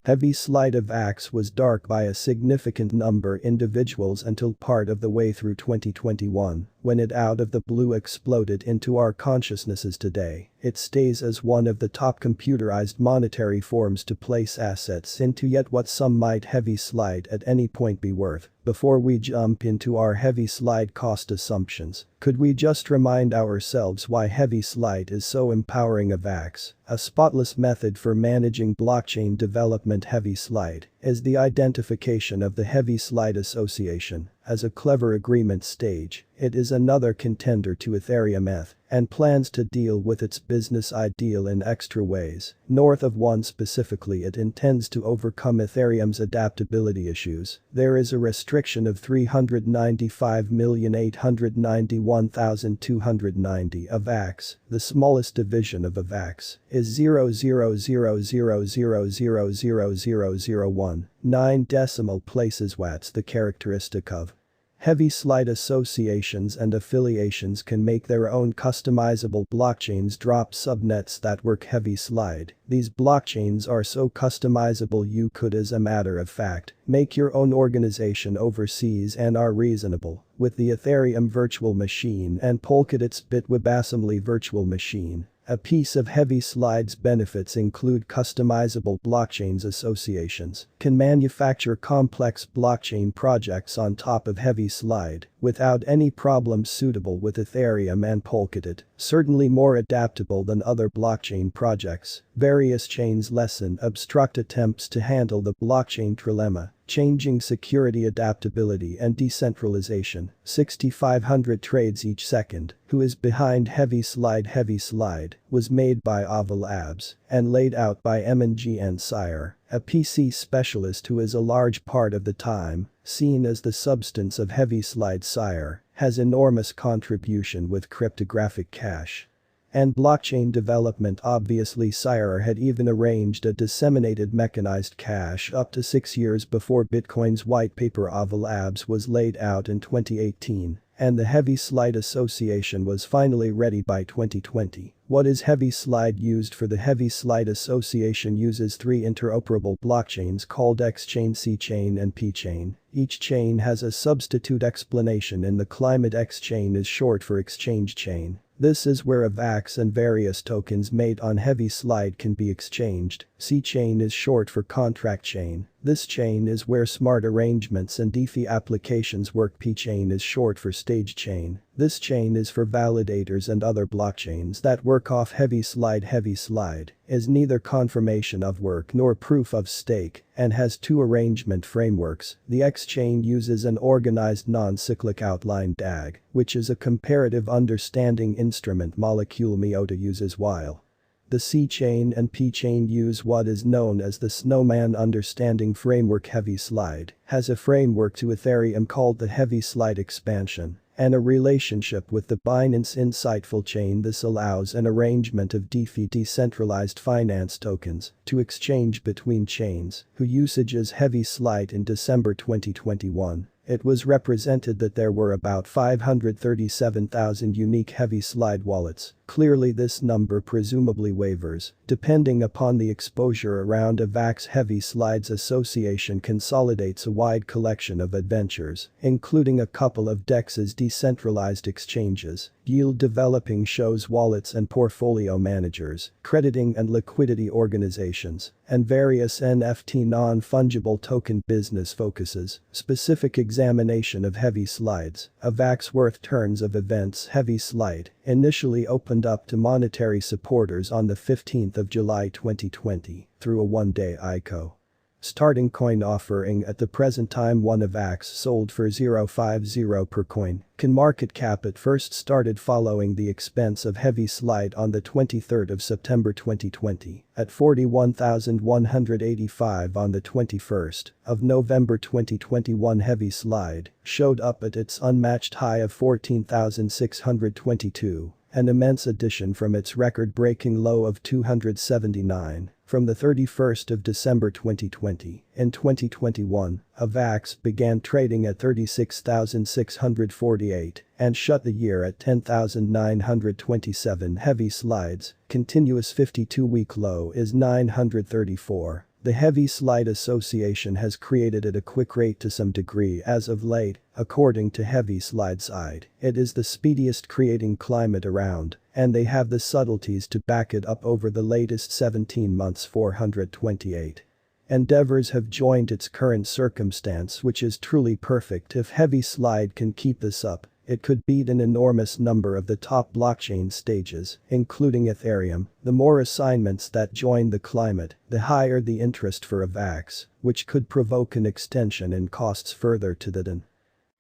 Heavy slide AVAX was dark by a significant number individuals until part of the way through 2021, when it out of the blue exploded into our consciousnesses today. It stays as one of the top computerized monetary forms to place assets into, yet what some might heavy slide at any point be worth. Before we jump into our heavy slide cost assumptions, could we just remind ourselves why heavy slide is so empowering? AVAX, a spotless method for managing blockchain development. Heavy slide is the identification of the heavy slide association as a clever agreement stage. It is another contender to Ethereum ETH and plans to deal with its business ideal in extra ways. North of one specifically, it intends to overcome Ethereum's adaptability issues. There is a restriction of 395,891,290 AVAX. The smallest division of AVAX is 0.000000001, 9 decimal places watts. The characteristic of heavy slide associations and affiliations can make their own customizable blockchains drop subnets that work heavy slide. These blockchains are so customizable you could, as a matter of fact, make your own organization overseas, and are reasonable. With the Ethereum virtual machine and Polkadot's WebAssembly virtual machine, a piece of heavy slide's benefits include customizable blockchains. Associations can manufacture complex blockchain projects on top of heavy slide without any problems, suitable with Ethereum and Polkadot, certainly more adaptable than other blockchain projects. Various chains lessen abstract attempts to handle the blockchain trilemma, changing security, adaptability and decentralization. 6,500 trades each second. Who is behind heavy slide? Heavy slide was made by Avalanche and laid out by M&G and Sire, a PC specialist who is a large part of the time seen as the substance of heavy slide. Sire has enormous contribution with cryptographic cache and blockchain development. Obviously, Sire had even arranged a disseminated mechanized cache up to 6 years before Bitcoin's white paper. Avalanche was laid out in 2018, and the Heavy Slide Association was finally ready by 2020. What is Heavy Slide used for? The Heavy Slide Association uses 3 interoperable blockchains called X-Chain, C-Chain and P-Chain. Each chain has a substitute explanation in the climate. X-Chain is short for exchange chain. This is where AVAX and various tokens made on Heavy Slide can be exchanged. C-Chain is short for contract chain. This chain is where smart arrangements and DeFi applications work. P-Chain is short for stage chain. This chain is for validators and other blockchains that work off Heavy Slide. Heavy Slide is neither confirmation of work nor proof of stake and has 2 arrangement frameworks. The X-Chain uses an organized non-cyclic outline DAG, which is a comparative understanding instrument molecule MIOTA uses, while the C-Chain and P-Chain use what is known as the Snowman Understanding Framework. Heavy Slide has a framework to Ethereum called the Heavy Slide Expansion and a relationship with the Binance Insightful chain. This allows an arrangement of DeFi, decentralized finance tokens, to exchange between chains. Who usages Heavy Slide? In December 2021, it was represented that there were about 537,000 unique Heavy Slide wallets. Clearly this number presumably wavers, depending upon the exposure around AVAX. Heavy Slides Association consolidates a wide collection of adventures, including a couple of DEXs, decentralized exchanges, yield developing shows, wallets and portfolio managers, crediting and liquidity organizations, and various NFT non-fungible token business focuses. Specific examination of Heavy Slides. AVAX worth turns of events. Heavy Slide initially opened up to monetary supporters on the 15th of July 2020 through a 1-day ICO. Starting coin offering at the present time, 1 AVAX sold for 0.50 per coin. Market cap at first started following the expense of Heavy Slide on the 23rd of September 2020 at 41,185. On the 21st of November 2021, Heavy Slide showed up at its unmatched high of 14,622, an immense addition from its record-breaking low of 279. From the 31st of December 2020, in 2021, AVAX began trading at 36,648 and shut the year at 10,927. Heavy Slides continuous 52-week low is 934. The Heavy Slide Association has created at a quick rate to some degree as of late, according to Heavy Slide side. It is the speediest creating climate around, and they have the subtleties to back it up over the latest 17 months 428. Endeavors have joined its current circumstance, which is truly perfect. If Heavy Slide can keep this up, it could beat an enormous number of the top blockchain stages, including Ethereum. The more assignments that join the climate, the higher the interest for AVAX, which could provoke an extension in costs further to the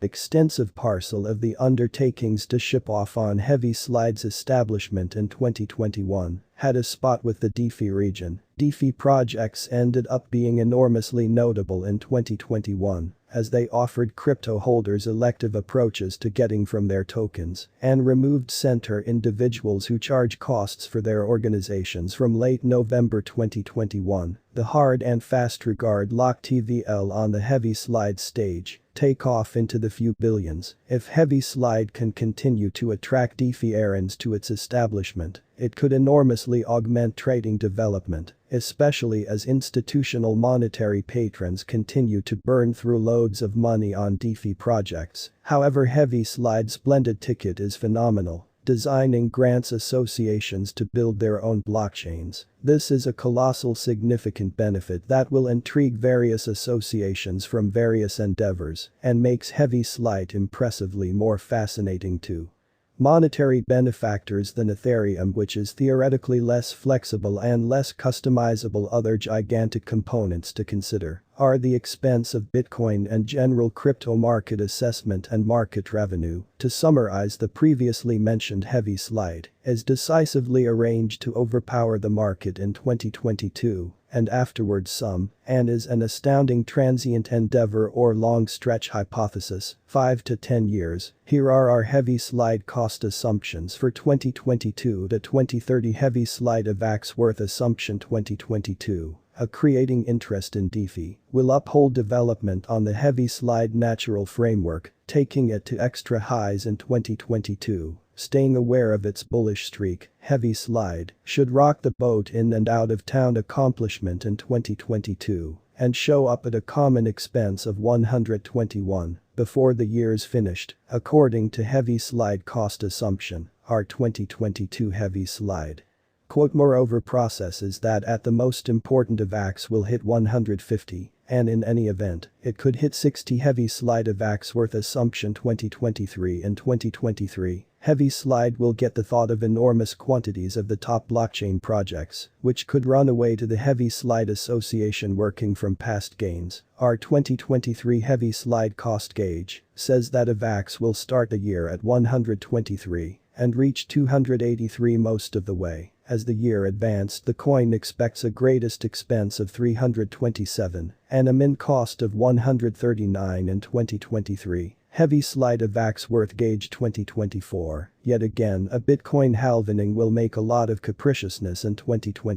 extensive parcel of the undertakings to ship off on Heavy Slide's establishment in 2021 had a spot with the DeFi region. DeFi projects ended up being enormously notable in 2021 as they offered crypto holders elective approaches to getting from their tokens and removed center individuals who charge costs for their organizations from late November 2021. The hard and fast regard locked TVL on the Heavy Slide stage take off into the few billions. If Heavy Slide can continue to attract DeFi errands to its establishment, it could enormously augment trading development, especially as institutional monetary patrons continue to burn through loads of money on DeFi projects. However, Heavy Slide's blended ticket is phenomenal. Designing grants associations to build their own blockchains. This is a colossal significant benefit that will intrigue various associations from various endeavors and makes Heavy Slide impressively more fascinating too. Monetary benefactors than Ethereum, which is theoretically less flexible and less customizable. Other gigantic components to consider are the expense of Bitcoin and general crypto market assessment and market revenue. To summarize, the previously mentioned Heavy Slide is decisively arranged to overpower the market in 2022 and afterwards some, and is an astounding transient endeavor or long stretch hypothesis, 5 to 10 years. Here are our Heavy Slide cost assumptions for 2022 to 2030. Heavy Slide AVAX worth assumption 2022. Creating interest in DeFi will uphold development on the Heavy Slide natural framework, taking it to extra highs in 2022. Staying aware of its bullish streak, Heavy Slide should rock the boat in and out of town accomplishment in 2022 and show up at a common expense of 121 before the year's finished, according to Heavy Slide cost assumption, our 2022 Heavy Slide. Quote, moreover, processes that at the most important AVAX will hit 150, and in any event, it could hit 60. Heavy Slide AVAX worth assumption 2023. In 2023, Heavy Slide will get the thought of enormous quantities of the top blockchain projects, which could run away to the Heavy Slide Association working from past gains. Our 2023 Heavy Slide cost gauge says that AVAX will start the year at 123 and reach 283 most of the way. As the year advanced, the coin expects a greatest expense of 327 and a min cost of 139 in 2023. Heavy Slide AVAX worth gauge 2024. Yet again, a Bitcoin halvening will make a lot of capriciousness in 2020.